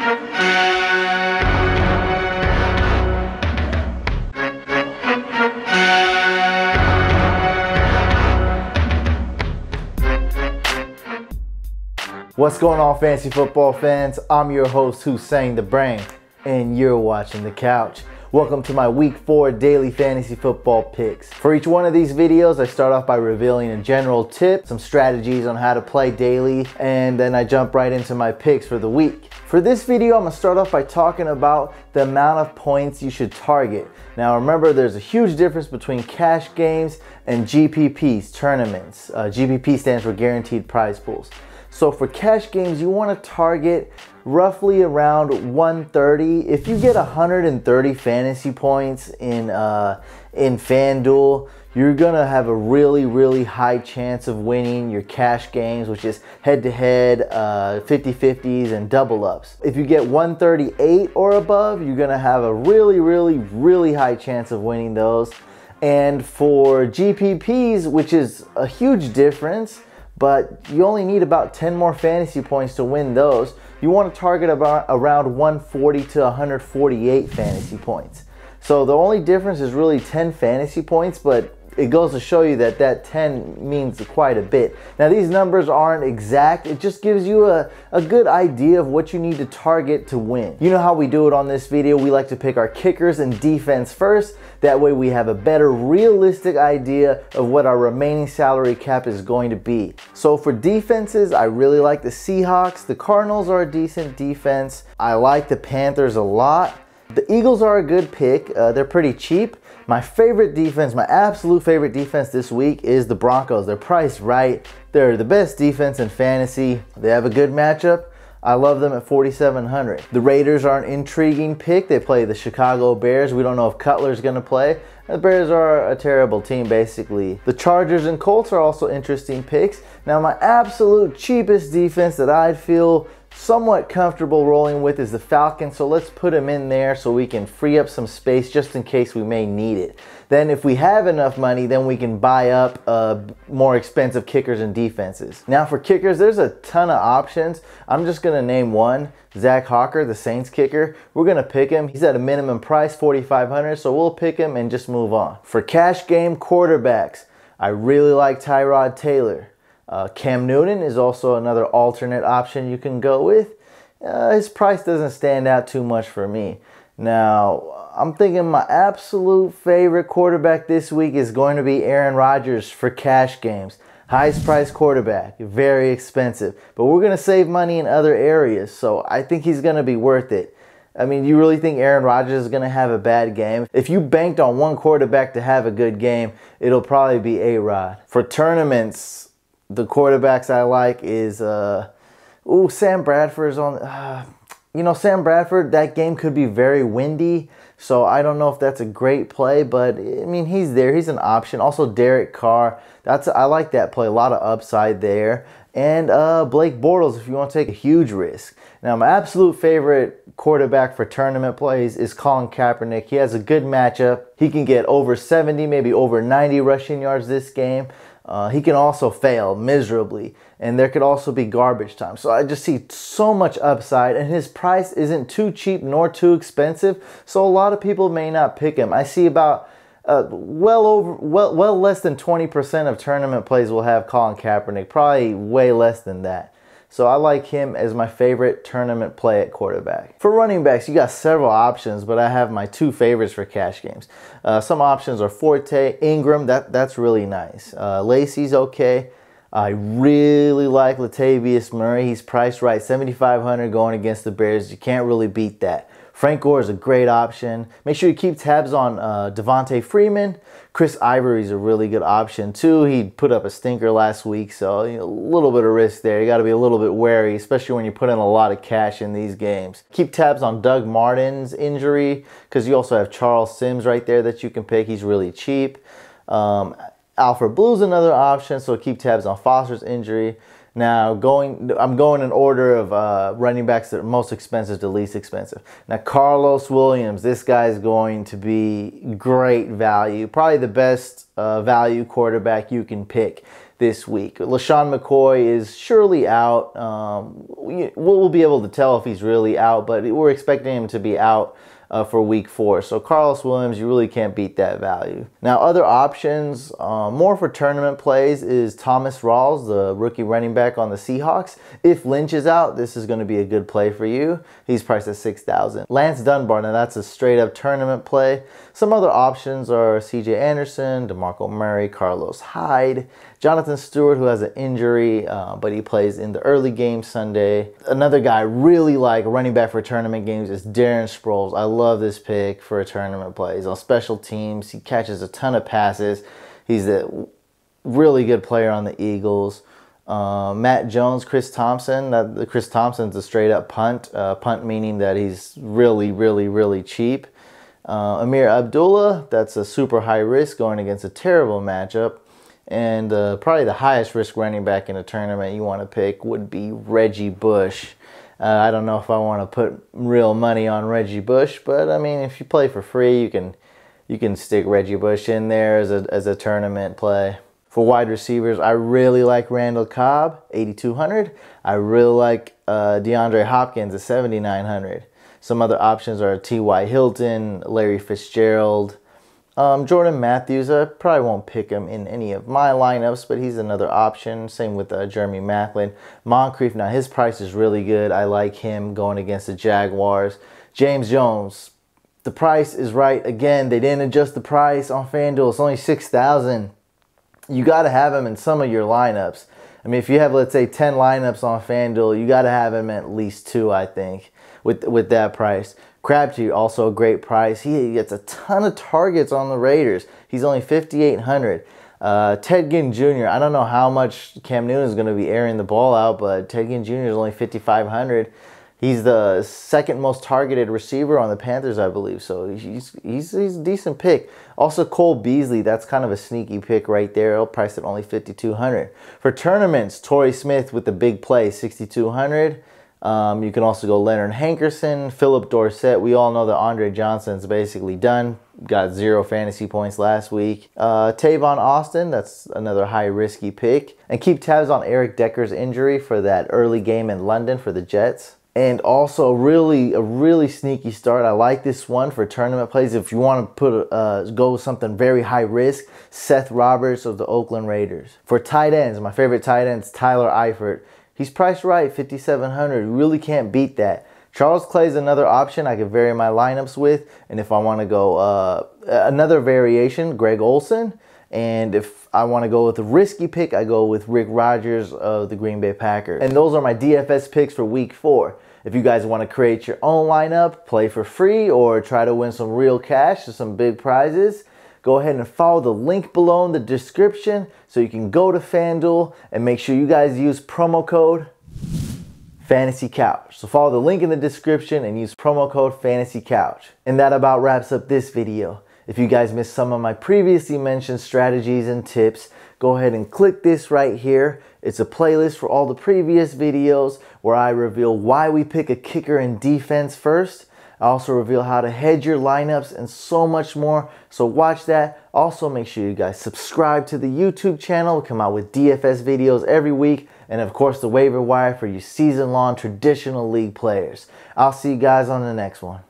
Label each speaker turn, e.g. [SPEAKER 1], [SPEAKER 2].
[SPEAKER 1] What's going on, fantasy football fans? I'm your host, Hussein the Brain, and you're watching The Couch. Welcome to my Week 4 daily fantasy football picks. For each one of these videos, I start off by revealing a general tip, some strategies on how to play daily, and then I jump right into my picks for the week. For this video, I'm going to start off by talking about the amount of points you should target. Now remember, there's a huge difference between cash games and GPPs, tournaments. GPP stands for Guaranteed Prize Pools. So for cash games, you want to target roughly around 130. If you get 130 fantasy points in FanDuel, you're gonna have a really high chance of winning your cash games, which is head-to-head, 50-50s, and double-ups. If you get 138 or above, you're gonna have a really high chance of winning those. And for GPPs, which is a huge difference, but you only need about 10 more fantasy points to win those. You want to target about around 140 to 148 fantasy points. So the only difference is really 10 fantasy points, but it goes to show you that that 10 means quite a bit. Now these numbers aren't exact, it just gives you a good idea of what you need to target to win. You know how we do it on this video, we like to pick our kickers and defense first. That way we have a better realistic idea of what our remaining salary cap is going to be. So for defenses, I really like the Seahawks. The Cardinals are a decent defense. I like the Panthers a lot. The Eagles are a good pick. They're pretty cheap. My favorite defense, my absolute favorite defense this week is the Broncos. They're priced right. They're the best defense in fantasy. They have a good matchup. I love them at 4,700. The Raiders are an intriguing pick. They play the Chicago Bears. We don't know if Cutler's going to play. The Bears are a terrible team, basically. The Chargers and Colts are also interesting picks. Now, my absolute cheapest defense that I feel somewhat comfortable rolling with is the Falcons, so let's put them in there so we can free up some space just in case we may need it. Then if we have enough money, then we can buy up more expensive kickers and defenses. Now for kickers, there's a ton of options. I'm just going to name one, Zach Hawker, the Saints kicker. We're going to pick him. He's at a minimum price, $4,500, so we'll pick him and just move on. For cash game quarterbacks, I really like Tyrod Taylor. Cam Newton is also another alternate option you can go with. His price doesn't stand out too much for me. Now, I'm thinking my absolute favorite quarterback this week is going to be Aaron Rodgers for cash games. Highest priced quarterback, very expensive. But we're going to save money in other areas, so I think he's going to be worth it. I mean, you really think Aaron Rodgers is going to have a bad game? If you banked on one quarterback to have a good game, it'll probably be A-Rod. For tournaments, the quarterbacks I like is, Sam Bradford's on. Sam Bradford, that game could be very windy, so I don't know if that's a great play, but I mean, he's there. He's an option. Also, Derek Carr. I like that play. A lot of upside there. And Blake Bortles, if you want to take a huge risk. Now, my absolute favorite quarterback for tournament plays is Colin Kaepernick. He has a good matchup. He can get over 70, maybe over 90 rushing yards this game. He can also fail miserably, and there could also be garbage time. So I just see so much upside, and his price isn't too cheap nor too expensive, so a lot of people may not pick him. I see about well less than 20% of tournament plays will have Colin Kaepernick, probably way less than that. So I like him as my favorite tournament play at quarterback. For running backs, you got several options, but I have my two favorites for cash games. Some options are Forte, Ingram, that's really nice. Lacey's okay. I really like Latavius Murray. He's priced right, $7,500 going against the Bears. You can't really beat that. Frank Gore is a great option. Make sure you keep tabs on Devontae Freeman. Chris Ivory is a really good option too. He put up a stinker last week, so a little bit of risk there. You got to be a little bit wary, especially when you put in a lot of cash in these games. Keep tabs on Doug Martin's injury, because you also have Charles Sims right there that you can pick. He's really cheap. Alfred Blue's another option, so keep tabs on Foster's injury. Now, I'm going in order of running backs that are most expensive to least expensive. Now, Carlos Williams, this guy is going to be great value. Probably the best value quarterback you can pick. this week. LaShawn McCoy is surely out. We'll be able to tell if he's really out, but we're expecting him to be out for week 4. So Carlos Williams, you really can't beat that value. Now, other options, more for tournament plays, is Thomas Rawls, the rookie running back on the Seahawks. If Lynch is out, this is going to be a good play for you. He's priced at $6,000. Lance Dunbar, now that's a straight up tournament play. Some other options are CJ Anderson, DeMarco Murray, Carlos Hyde, Jonathan Stewart, who has an injury, but he plays in the early game Sunday. Another guy I really like, running back for tournament games, is Darren Sproles. I love this pick for a tournament play. He's on special teams. He catches a ton of passes. He's a really good player on the Eagles. Matt Jones, Chris Thompson. Chris Thompson's a straight up punt. Punt meaning that he's really cheap. Amir Abdullah, that's a super high risk going against a terrible matchup. And probably the highest risk running back in a tournament you want to pick would be Reggie Bush. I don't know if I want to put real money on Reggie Bush, but I mean, if you play for free, you can stick Reggie Bush in there as a tournament play. For wide receivers, I really like Randall Cobb, 8,200. I really like DeAndre Hopkins at 7,900. Some other options are T.Y. Hilton, Larry Fitzgerald, Jordan Matthews. I probably won't pick him in any of my lineups, but he's another option. Same with Jeremy Maclin. Moncrief, now his price is really good. I like him going against the Jaguars. James Jones, the price is right. Again, they didn't adjust the price on FanDuel. It's only $6,000. You got to have him in some of your lineups. I mean, if you have, let's say, 10 lineups on FanDuel, you got to have him at least 2, I think, with that price. Crabtree, also a great price. He gets a ton of targets on the Raiders. He's only 5,800. Ted Ginn Jr., I don't know how much Cam Newton is going to be airing the ball out, but Ted Ginn Jr. is only 5,500. He's the second most targeted receiver on the Panthers, I believe. So he's a decent pick. Also, Cole Beasley, that's kind of a sneaky pick right there. He'll price at only 5,200. For tournaments, Torrey Smith with the big play, 6,200. You can also go Leonard Hankerson, Philip Dorsett. We all know that Andre Johnson's basically done. Got 0 fantasy points last week. Tavon Austin, that's another high risky pick. And keep tabs on Eric Decker's injury for that early game in London for the Jets. And also a really sneaky start. I like this one for tournament plays. If you want to put go with something very high risk, Seth Roberts of the Oakland Raiders. For tight ends, my favorite tight end is Tyler Eifert. He's priced right, 5,700. You really can't beat that. Charles Clay's another option I could vary my lineups with. And if I want to go another variation, Greg Olsen. And if I want to go with a risky pick, I go with Rick Rodgers of the Green Bay Packers. And those are my DFS picks for week 4. If you guys want to create your own lineup, play for free, or try to win some real cash or some big prizes, go ahead and follow the link below in the description so you can go to FanDuel and make sure you guys use promo code FANTASYCOUCH. So follow the link in the description and use promo code FANTASYCOUCH. And that about wraps up this video. If you guys missed some of my previously mentioned strategies and tips, go ahead and click this right here. It's a playlist for all the previous videos where I reveal why we pick a kicker in defense first. I also reveal how to hedge your lineups and so much more. So watch that. Also, make sure you guys subscribe to the YouTube channel. We come out with DFS videos every week. And of course, the waiver wire for you season-long traditional league players. I'll see you guys on the next one.